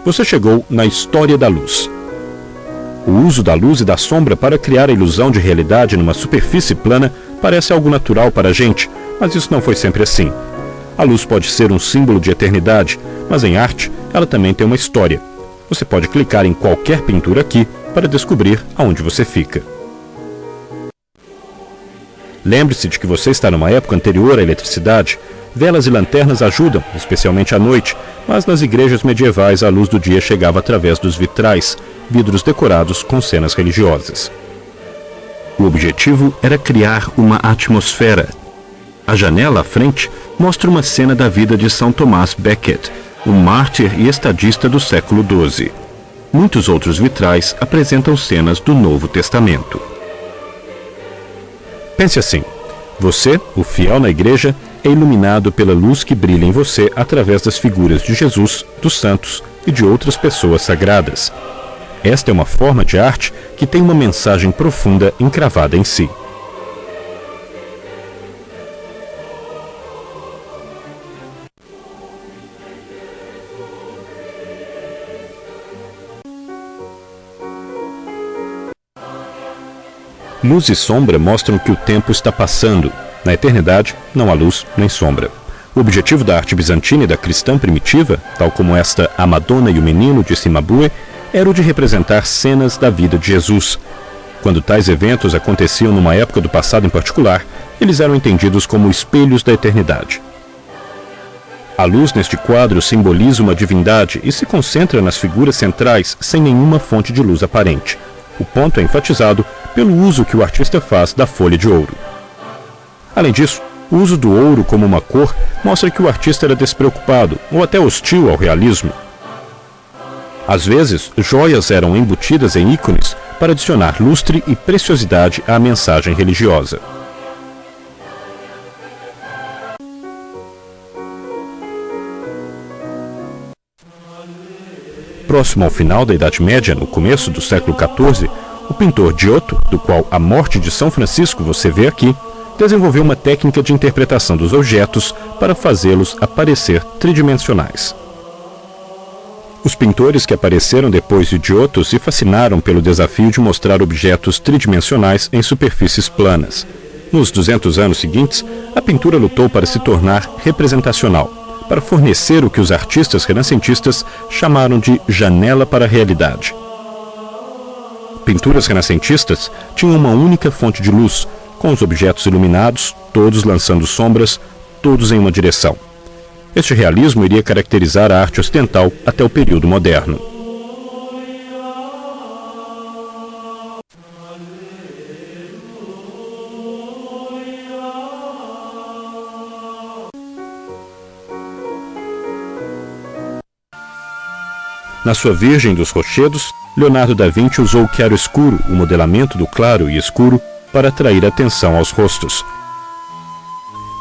Você chegou na história da luz. O uso da luz e da sombra para criar a ilusão de realidade numa superfície plana parece algo natural para a gente, mas isso não foi sempre assim. A luz pode ser um símbolo de eternidade, mas em arte ela também tem uma história. Você pode clicar em qualquer pintura aqui para descobrir aonde você fica. Lembre-se de que você está numa época anterior à eletricidade. Velas e lanternas ajudam, especialmente à noite, mas nas igrejas medievais a luz do dia chegava através dos vitrais, vidros decorados com cenas religiosas. O objetivo era criar uma atmosfera. A janela à frente mostra uma cena da vida de São Tomás Becket, um mártir e estadista do século XII. Muitos outros vitrais apresentam cenas do Novo Testamento. Pense assim: você, o fiel na igreja, é iluminado pela luz que brilha em você através das figuras de Jesus, dos santos e de outras pessoas sagradas. Esta é uma forma de arte que tem uma mensagem profunda encravada em si. Luz e sombra mostram que o tempo está passando. Na eternidade, não há luz nem sombra. O objetivo da arte bizantina e da cristã primitiva, tal como esta A Madonna e o Menino de Cimabue, era o de representar cenas da vida de Jesus. Quando tais eventos aconteciam numa época do passado em particular, eles eram entendidos como espelhos da eternidade. A luz neste quadro simboliza uma divindade e se concentra nas figuras centrais sem nenhuma fonte de luz aparente. O ponto é enfatizado pelo uso que o artista faz da folha de ouro. Além disso, o uso do ouro como uma cor mostra que o artista era despreocupado ou até hostil ao realismo. Às vezes, joias eram embutidas em ícones para adicionar lustre e preciosidade à mensagem religiosa. Próximo ao final da Idade Média, no começo do século XIV, o pintor Giotto, do qual A Morte de São Francisco você vê aqui, desenvolveu uma técnica de interpretação dos objetos para fazê-los aparecer tridimensionais. Os pintores que apareceram depois de Giotto se fascinaram pelo desafio de mostrar objetos tridimensionais em superfícies planas. Nos 200 anos seguintes, a pintura lutou para se tornar representacional, para fornecer o que os artistas renascentistas chamaram de janela para a realidade. Pinturas renascentistas tinham uma única fonte de luz, com os objetos iluminados, todos lançando sombras, todos em uma direção. Este realismo iria caracterizar a arte ocidental até o período moderno. Na sua Virgem dos Rochedos, Leonardo da Vinci usou o chiaro-escuro, o modelamento do claro e escuro, para atrair atenção aos rostos.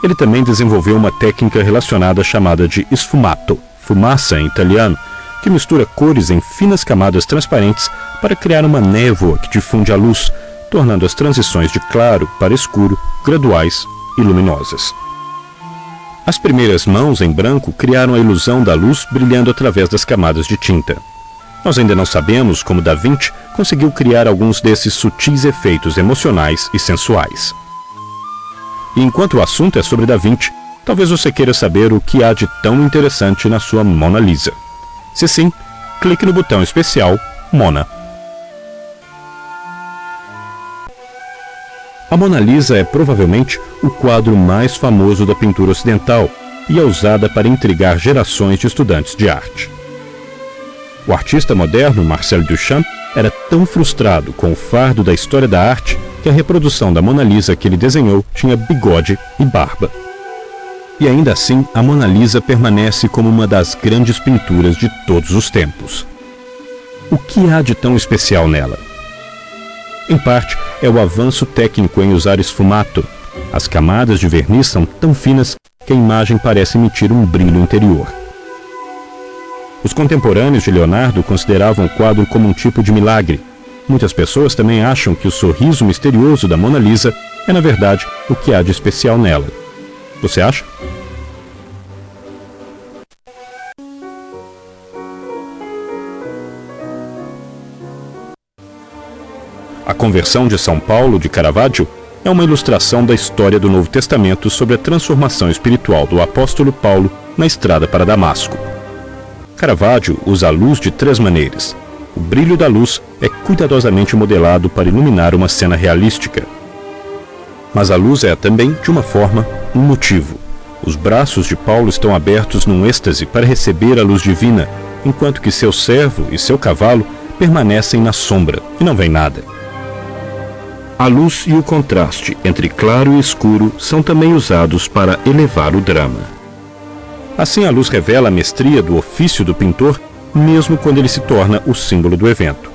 Ele também desenvolveu uma técnica relacionada chamada de sfumato, fumaça em italiano, que mistura cores em finas camadas transparentes para criar uma névoa que difunde a luz, tornando as transições de claro para escuro graduais e luminosas. As primeiras mãos em branco criaram a ilusão da luz brilhando através das camadas de tinta. Nós ainda não sabemos como Da Vinci conseguiu criar alguns desses sutis efeitos emocionais e sensuais. E enquanto o assunto é sobre Da Vinci, talvez você queira saber o que há de tão interessante na sua Mona Lisa. Se sim, clique no botão especial Mona. A Mona Lisa é provavelmente o quadro mais famoso da pintura ocidental e é usada para intrigar gerações de estudantes de arte. O artista moderno Marcel Duchamp era tão frustrado com o fardo da história da arte que a reprodução da Mona Lisa que ele desenhou tinha bigode e barba. E ainda assim, a Mona Lisa permanece como uma das grandes pinturas de todos os tempos. O que há de tão especial nela? Em parte, é o avanço técnico em usar esfumato. As camadas de verniz são tão finas que a imagem parece emitir um brilho interior. Os contemporâneos de Leonardo consideravam o quadro como um tipo de milagre. Muitas pessoas também acham que o sorriso misterioso da Mona Lisa é, na verdade, o que há de especial nela. Você acha? A Conversão de São Paulo, de Caravaggio, é uma ilustração da história do Novo Testamento sobre a transformação espiritual do apóstolo Paulo na estrada para Damasco. Caravaggio usa a luz de 3 maneiras. O brilho da luz é cuidadosamente modelado para iluminar uma cena realística. Mas a luz é também, de uma forma, um motivo. Os braços de Paulo estão abertos num êxtase para receber a luz divina, enquanto que seu servo e seu cavalo permanecem na sombra e não veem nada. A luz e o contraste entre claro e escuro são também usados para elevar o drama. Assim, a luz revela a mestria do ofício do pintor, mesmo quando ele se torna o símbolo do evento.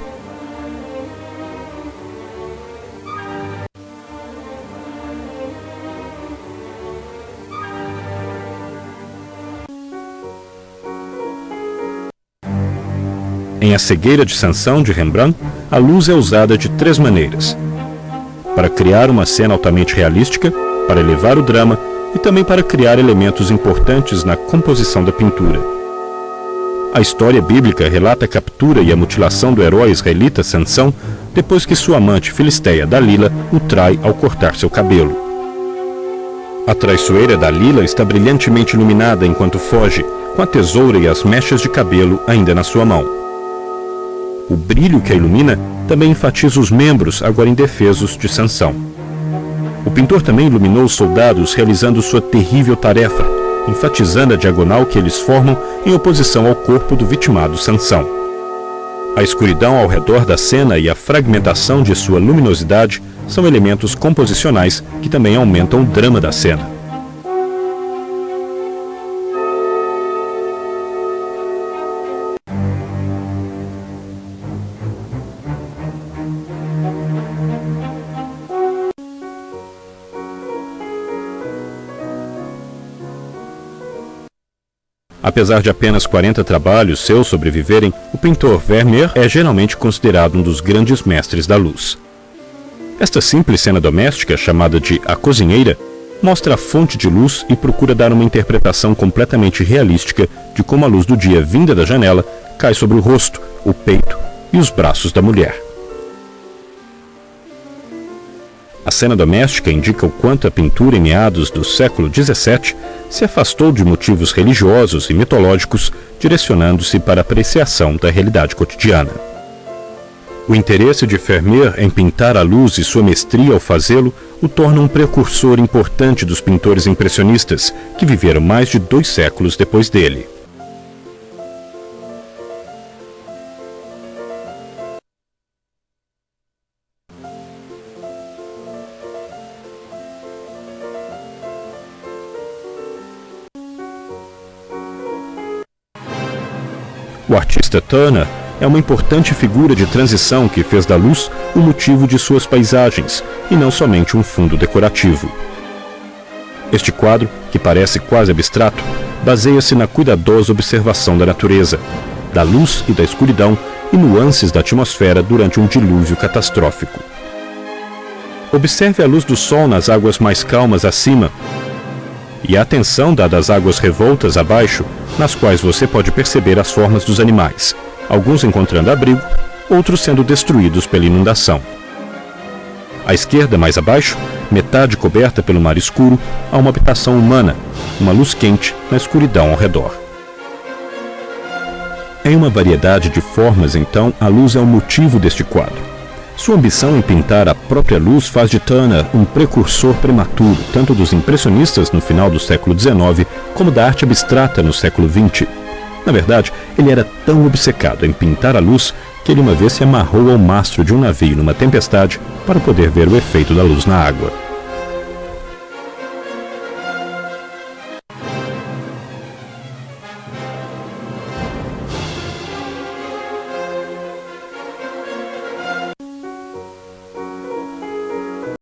Em A Cegueira de Sansão, de Rembrandt, a luz é usada de 3 maneiras: para criar uma cena altamente realística, para elevar o drama e também para criar elementos importantes na composição da pintura. A história bíblica relata a captura e a mutilação do herói israelita Sansão depois que sua amante filisteia Dalila o trai ao cortar seu cabelo. A traiçoeira Dalila está brilhantemente iluminada enquanto foge, com a tesoura e as mechas de cabelo ainda na sua mão. O brilho que a ilumina também enfatiza os membros, agora indefesos, de Sansão. O pintor também iluminou os soldados realizando sua terrível tarefa, enfatizando a diagonal que eles formam em oposição ao corpo do vitimado Sansão. A escuridão ao redor da cena e a fragmentação de sua luminosidade são elementos composicionais que também aumentam o drama da cena. Apesar de apenas 40 trabalhos seus sobreviverem, o pintor Vermeer é geralmente considerado um dos grandes mestres da luz. Esta simples cena doméstica, chamada de A Cozinheira, mostra a fonte de luz e procura dar uma interpretação completamente realística de como a luz do dia vinda da janela cai sobre o rosto, o peito e os braços da mulher. A cena doméstica indica o quanto a pintura em meados do século XVII se afastou de motivos religiosos e mitológicos, direcionando-se para a apreciação da realidade cotidiana. O interesse de Vermeer em pintar a luz e sua mestria ao fazê-lo o torna um precursor importante dos pintores impressionistas, que viveram mais de 2 séculos depois dele. O artista Turner é uma importante figura de transição que fez da luz o motivo de suas paisagens, e não somente um fundo decorativo. Este quadro, que parece quase abstrato, baseia-se na cuidadosa observação da natureza, da luz e da escuridão e nuances da atmosfera durante um dilúvio catastrófico. Observe a luz do sol nas águas mais calmas acima e a atenção dada às águas revoltas abaixo, nas quais você pode perceber as formas dos animais, alguns encontrando abrigo, outros sendo destruídos pela inundação. À esquerda, mais abaixo, metade coberta pelo mar escuro, há uma habitação humana, uma luz quente na escuridão ao redor. Em uma variedade de formas, então, a luz é o motivo deste quadro. Sua ambição em pintar a própria luz faz de Turner um precursor prematuro, tanto dos impressionistas no final do século XIX, como da arte abstrata no século XX. Na verdade, ele era tão obcecado em pintar a luz que ele uma vez se amarrou ao mastro de um navio numa tempestade para poder ver o efeito da luz na água.